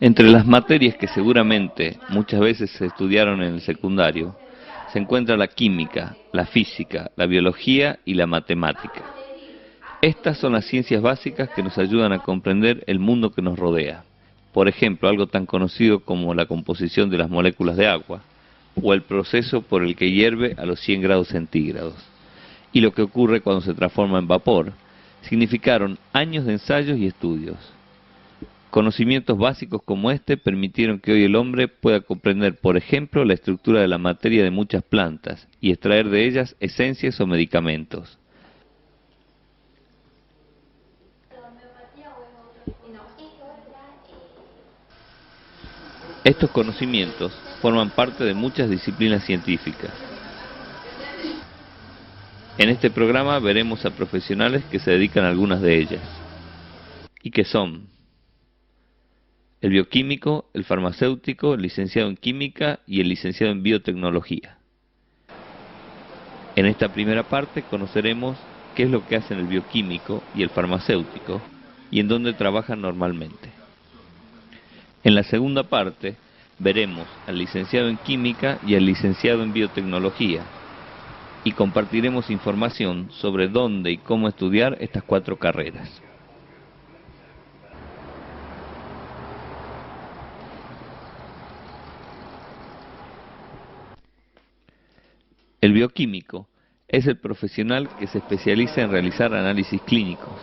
Entre las materias que seguramente muchas veces se estudiaron en el secundario, se encuentra la química, la física, la biología y la matemática. Estas son las ciencias básicas que nos ayudan a comprender el mundo que nos rodea. Por ejemplo, algo tan conocido como la composición de las moléculas de agua, o el proceso por el que hierve a los 100 grados centígrados. Y lo que ocurre cuando se transforma en vapor, significaron años de ensayos y estudios. Conocimientos básicos como este permitieron que hoy el hombre pueda comprender, por ejemplo, la estructura de la materia de muchas plantas y extraer de ellas esencias o medicamentos. Estos conocimientos forman parte de muchas disciplinas científicas. En este programa veremos a profesionales que se dedican a algunas de ellas, y que son el bioquímico, el farmacéutico, el licenciado en química y el licenciado en biotecnología. En esta primera parte conoceremos qué es lo que hacen el bioquímico y el farmacéutico y en dónde trabajan normalmente. En la segunda parte veremos al licenciado en química y al licenciado en biotecnología y compartiremos información sobre dónde y cómo estudiar estas 4 carreras. El bioquímico es el profesional que se especializa en realizar análisis clínicos,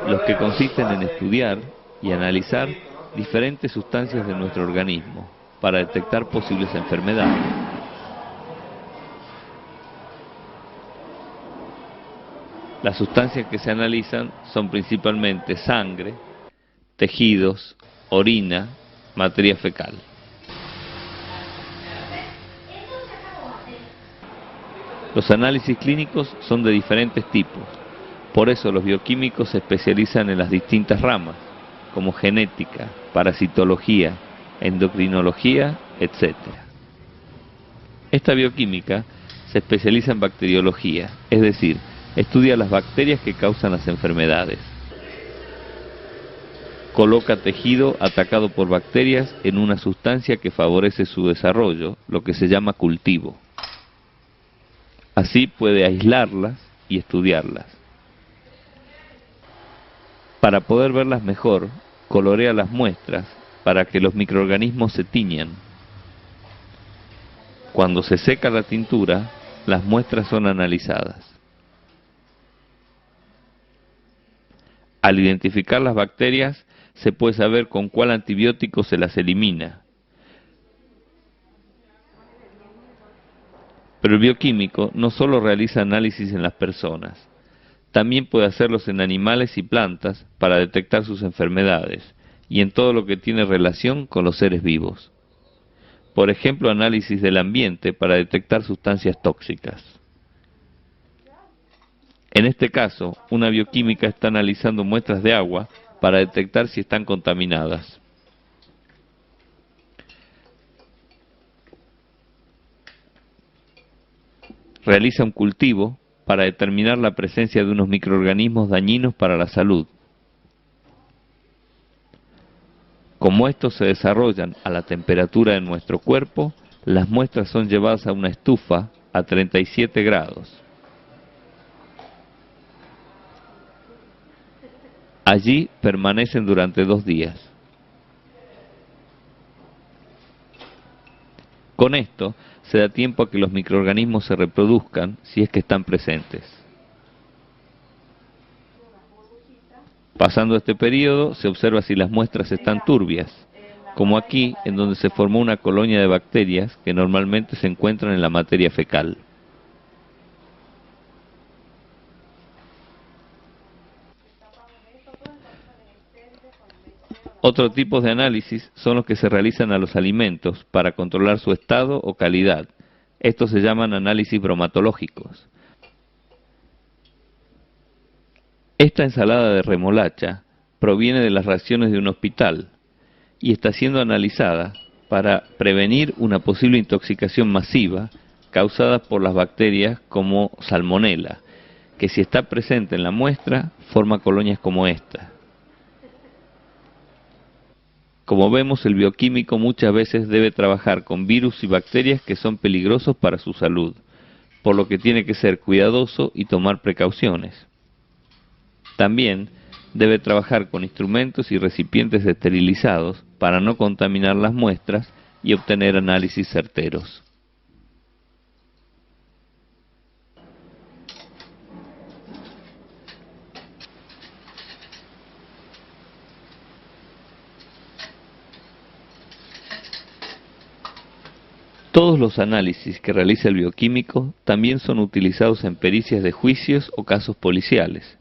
los que consisten en estudiar y analizar diferentes sustancias de nuestro organismo para detectar posibles enfermedades. Las sustancias que se analizan son principalmente sangre, tejidos, orina, materia fecal. Los análisis clínicos son de diferentes tipos, por eso los bioquímicos se especializan en las distintas ramas, como genética, parasitología, endocrinología, etc. Esta bioquímica se especializa en bacteriología, es decir, estudia las bacterias que causan las enfermedades. Coloca tejido atacado por bacterias en una sustancia que favorece su desarrollo, lo que se llama cultivo. Así puede aislarlas y estudiarlas. Para poder verlas mejor, colorea las muestras para que los microorganismos se tiñan. Cuando se seca la tintura, las muestras son analizadas. Al identificar las bacterias, se puede saber con cuál antibiótico se las elimina. Pero el bioquímico no solo realiza análisis en las personas, también puede hacerlos en animales y plantas para detectar sus enfermedades y en todo lo que tiene relación con los seres vivos. Por ejemplo, análisis del ambiente para detectar sustancias tóxicas. En este caso, una bioquímica está analizando muestras de agua para detectar si están contaminadas. Realiza un cultivo para determinar la presencia de unos microorganismos dañinos para la salud. Como estos se desarrollan a la temperatura de nuestro cuerpo, las muestras son llevadas a una estufa a 37 grados. Allí permanecen durante 2 días. Con esto se da tiempo a que los microorganismos se reproduzcan si es que están presentes. Pasando este periodo, se observa si las muestras están turbias, como aquí, en donde se formó una colonia de bacterias que normalmente se encuentran en la materia fecal. Otros tipos de análisis son los que se realizan a los alimentos para controlar su estado o calidad. Estos se llaman análisis bromatológicos. Esta ensalada de remolacha proviene de las raciones de un hospital y está siendo analizada para prevenir una posible intoxicación masiva causada por las bacterias como Salmonella, que si está presente en la muestra forma colonias como esta. Como vemos, el bioquímico muchas veces debe trabajar con virus y bacterias que son peligrosos para su salud, por lo que tiene que ser cuidadoso y tomar precauciones. También debe trabajar con instrumentos y recipientes esterilizados para no contaminar las muestras y obtener análisis certeros. Todos los análisis que realiza el bioquímico también son utilizados en pericias de juicios o casos policiales.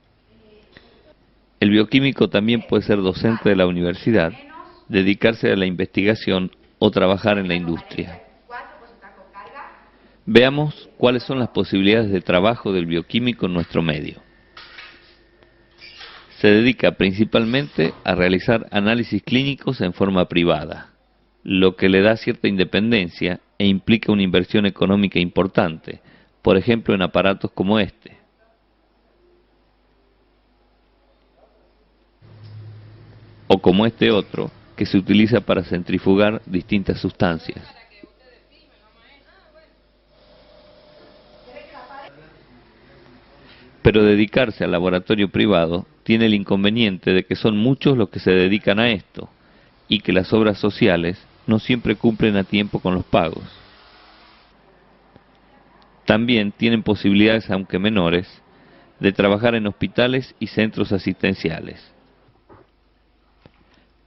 El bioquímico también puede ser docente de la universidad, dedicarse a la investigación o trabajar en la industria. Veamos cuáles son las posibilidades de trabajo del bioquímico en nuestro medio. Se dedica principalmente a realizar análisis clínicos en forma privada, lo que le da cierta independencia e implica una inversión económica importante, por ejemplo en aparatos como este. O como este otro, que se utiliza para centrifugar distintas sustancias. Pero dedicarse al laboratorio privado tiene el inconveniente de que son muchos los que se dedican a esto, y que las obras sociales no siempre cumplen a tiempo con los pagos. También tienen posibilidades, aunque menores, de trabajar en hospitales y centros asistenciales.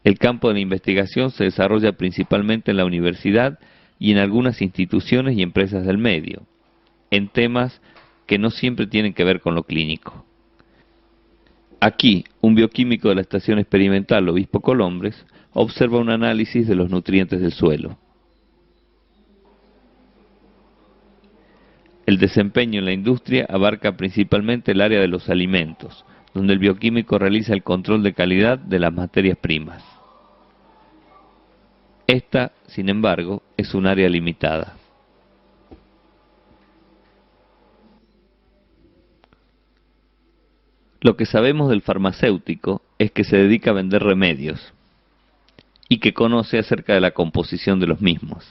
El campo de la investigación se desarrolla principalmente en la universidad y en algunas instituciones y empresas del medio, en temas que no siempre tienen que ver con lo clínico. Aquí, un bioquímico de la Estación Experimental Obispo Colombres observa un análisis de los nutrientes del suelo. El desempeño en la industria abarca principalmente el área de los alimentos, donde el bioquímico realiza el control de calidad de las materias primas. Esta, sin embargo, es un área limitada. Lo que sabemos del farmacéutico es que se dedica a vender remedios y que conoce acerca de la composición de los mismos.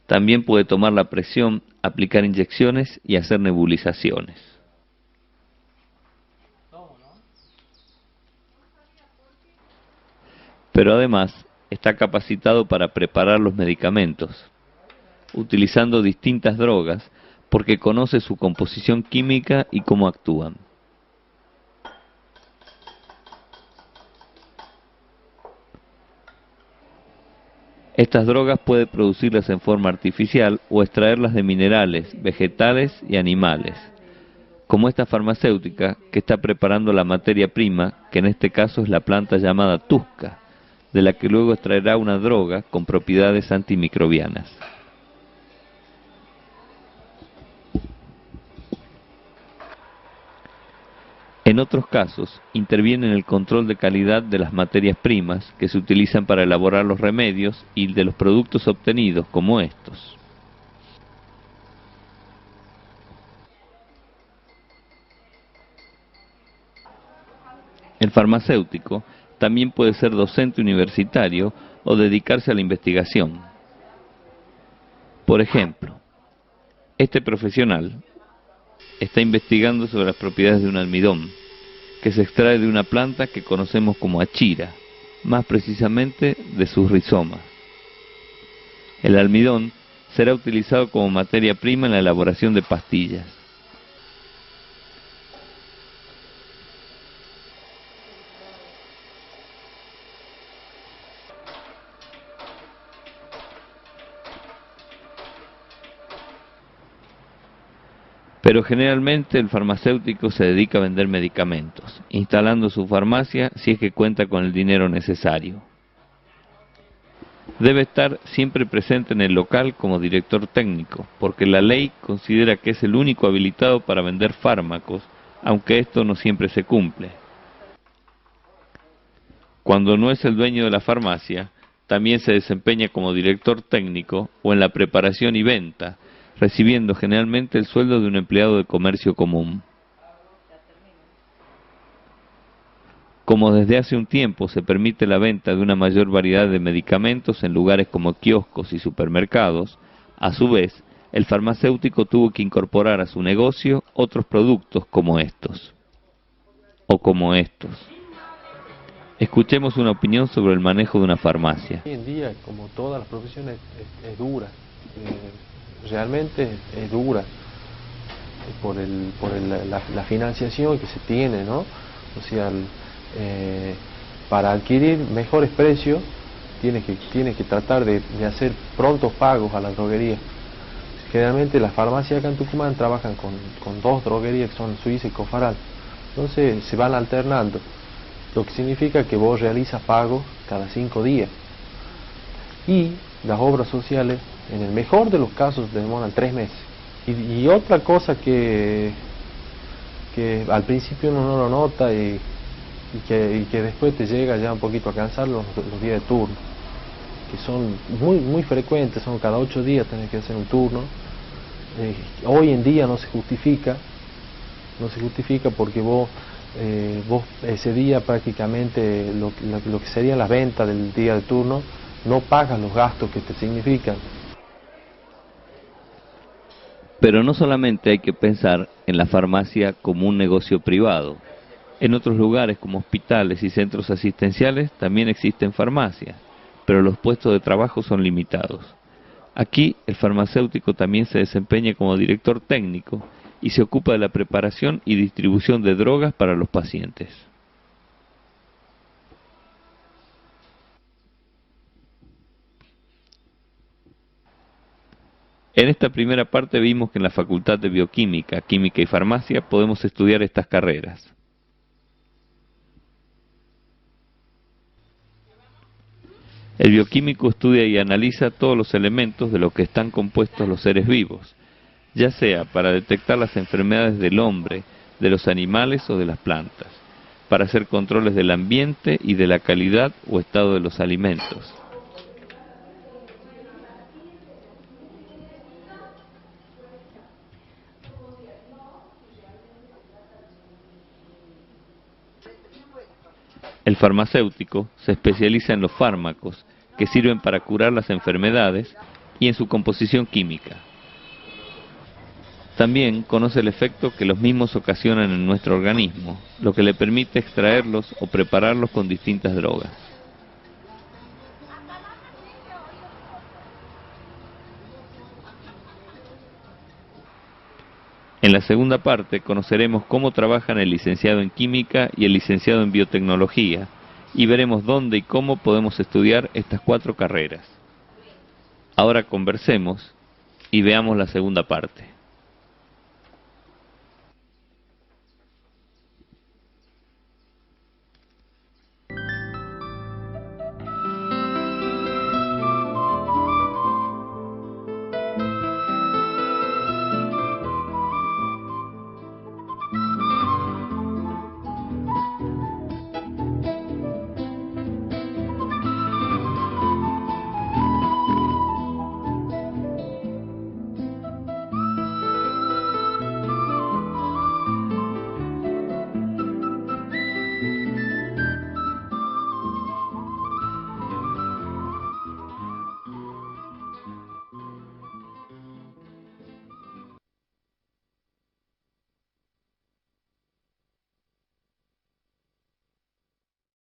También puede tomar la presión, aplicar inyecciones y hacer nebulizaciones. Pero además está capacitado para preparar los medicamentos, utilizando distintas drogas porque conoce su composición química y cómo actúan. Estas drogas puede producirlas en forma artificial o extraerlas de minerales, vegetales y animales, como esta farmacéutica que está preparando la materia prima, que en este caso es la planta llamada tusca, de la que luego extraerá una droga con propiedades antimicrobianas. En otros casos, interviene en el control de calidad de las materias primas que se utilizan para elaborar los remedios y de los productos obtenidos, como estos. El farmacéutico también puede ser docente universitario o dedicarse a la investigación. Por ejemplo, este profesional está investigando sobre las propiedades de un almidón, que se extrae de una planta que conocemos como achira, más precisamente de sus rizomas. El almidón será utilizado como materia prima en la elaboración de pastillas. Pero generalmente el farmacéutico se dedica a vender medicamentos, instalando su farmacia si es que cuenta con el dinero necesario. Debe estar siempre presente en el local como director técnico, porque la ley considera que es el único habilitado para vender fármacos, aunque esto no siempre se cumple. Cuando no es el dueño de la farmacia, también se desempeña como director técnico o en la preparación y venta, recibiendo generalmente el sueldo de un empleado de comercio común. Como desde hace un tiempo se permite la venta de una mayor variedad de medicamentos en lugares como kioscos y supermercados, a su vez, el farmacéutico tuvo que incorporar a su negocio otros productos como estos, o como estos. Escuchemos una opinión sobre el manejo de una farmacia. Hoy en día, como todas las profesiones, es dura, realmente es dura la financiación que se tiene, ¿no? O sea, para adquirir mejores precios, tienes que tratar de hacer prontos pagos a la droguería. Generalmente las farmacias acá en Tucumán trabajan con dos droguerías que son Suiza y Cofaral, entonces se van alternando, lo que significa que vos realizas pagos cada 5 días. Y las obras sociales, en el mejor de los casos, demoran 3 meses. Y otra cosa que al principio uno no lo nota y que después te llega ya un poquito a cansar los días de turno, que son muy frecuentes, son cada 8 días tenés que hacer un turno. Hoy en día no se justifica porque vos ese día prácticamente lo que serían las ventas del día de turno no pagas los gastos que te significan. Pero no solamente hay que pensar en la farmacia como un negocio privado. En otros lugares como hospitales y centros asistenciales también existen farmacias, pero los puestos de trabajo son limitados. Aquí el farmacéutico también se desempeña como director técnico y se ocupa de la preparación y distribución de drogas para los pacientes. En esta primera parte vimos que en la Facultad de Bioquímica, Química y Farmacia podemos estudiar estas carreras. El bioquímico estudia y analiza todos los elementos de los que están compuestos los seres vivos, ya sea para detectar las enfermedades del hombre, de los animales o de las plantas, para hacer controles del ambiente y de la calidad o estado de los alimentos. El farmacéutico se especializa en los fármacos que sirven para curar las enfermedades y en su composición química. También conoce el efecto que los mismos ocasionan en nuestro organismo, lo que le permite extraerlos o prepararlos con distintas drogas. En la segunda parte conoceremos cómo trabajan el licenciado en Química y el licenciado en Biotecnología y veremos dónde y cómo podemos estudiar estas 4 carreras. Ahora conversemos y veamos la segunda parte.